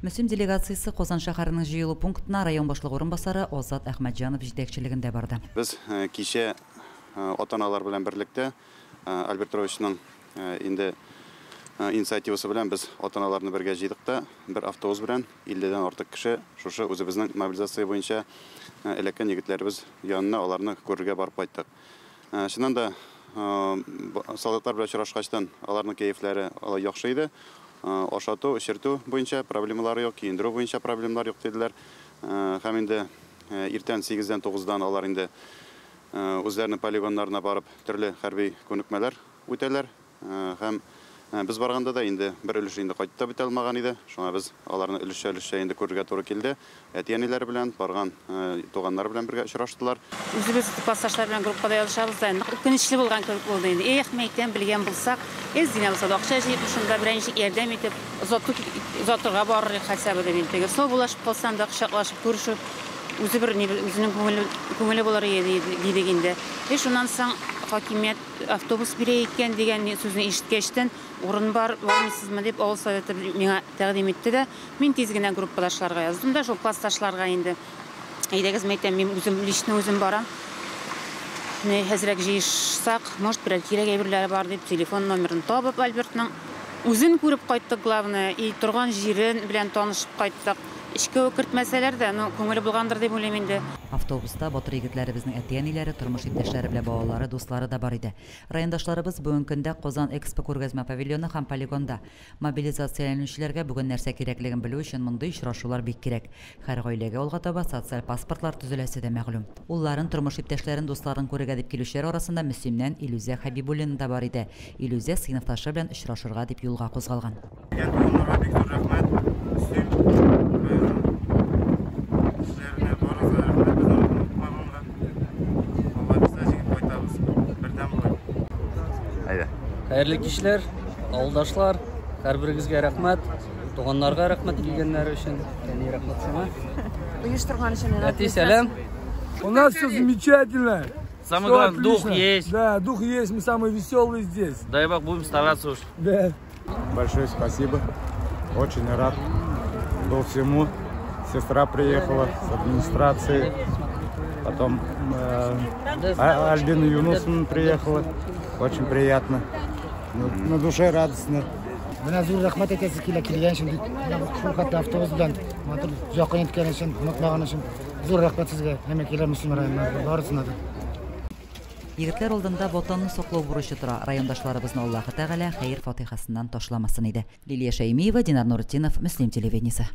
Мөсім делегациясы Қозан шаһарының жиылу пунктына район башлык орынбасары Озат Ахмаджанов жетекчилигинде барды. Біз кеше ата-аналар белән берлектә Альбертовичның инде инициативасы белән без ата-аналарны бергә җыйдык та, бер автобус белән 50дән артык кеше шушы үзебезнең мобилизация буенча элеккән егетләребез янына аларны күрергә барып кайттык. Шуннан да солдатлар белән очрашкачтан аларның кәефләре яхшы иде. Ашату, эшерту буенча проблемалары юк, киендерү буенча проблемалар юк диделәр. Һәм инде иртән 8дән 9дан алар инде үзләренең полигоннарына барып төрле хәрби күнекмәләр үтәләр. Һәм biz барганда да инде бер өлеш инде кайтып бетә алмаган иде. Шуңа без аларны өлешчә инде күрергә туры килде. Әтиәниләр белән барган туганнар белән бергә очраштылар. Үзебез классташлар белән группада язышабыз да, үкенечле булган кебек булды инде. Мәктәптән белгән булсак, динамса акча җыеп, шунда беренче ярдәм итеп, озатырга барырга хәсәбе дә бит. Сау булашып калсам да кычаклашып күрешү үзе бер үзенең күңеле булыр иде инде. Шуннан соң хакимият автобус бирә икән дигән сүзне ишеткәчтән урын бармыйсызмы дип авыл советы миңа тәкъдим итте дә, мин тиз генә группадашларга яздым да, шул классташларга инде. Әйдәгез мәйтәм, мин үзем барам. Хәзрәк җыйышсак, может, бер кирәк әйберләре бар дип, телефон номерын табып Альбертның үзен күреп кайттык, главное, и торган җирен белән танышып кайттык. Ишке кертмәсәләр дә, күңеле булгандыр дип уйлыйм инде. Автобуста батыр егетләребезнең әтиәниләре, тормыш иптәшләре белән балалары, дуслары да бар иде. Райондашларыбыз бүген көндә Казан Экспо күргәзмә павильоны һәм полигонда. Мобилизацияләнүчеләргә бүген нәрсә кирәклеген белү өчен мондый очрашулар бик кирәк. Һәр гаиләгә алга таба социаль паспортлар төзеләсе дә мәгълүм. Улларын, тормыш иптәшләрен, дусларын күрергә дип килүчеләр арасында Мөслимнән Илүзә Хәбибуллина да бар иде. Илүзә сыйныфташы белән очрашырга дип юлга кузгалган. Хәерле кичләр, авылдашлар, һәрберегезгә рәхмәт, туганнарга рәхмәт килгәннәре өчен. Кәни рәхмәт сиңа. Оештырган өчен Әти, сәлам. У нас все замечательно. Самое главное, дух есть. Да, дух есть, мы самые веселые здесь. Дай Бог, будем стараться уж. Да. Большое спасибо. Очень рад был всему. Сестра приехала с администрации. Потом Альбина Юнусовна приехала. Очень приятно. На душе радостно. Менә зур рәхмәт әйтәсе килгән өчен, шул хәтта автобус белән матур җакын иткән өчен, онытмаган өчен зур рәхмәт сезгә. Һәм килер Мөслим районына барысына да. Егетләр алдында ватанны саклау бурычы тора. Райондашларыбызны Аллаһы Тәгалә хәер фатихасыннан ташламасын иде. Лилия Шәймиева, Динар Нуртдинов, Мөслим телевидениесе.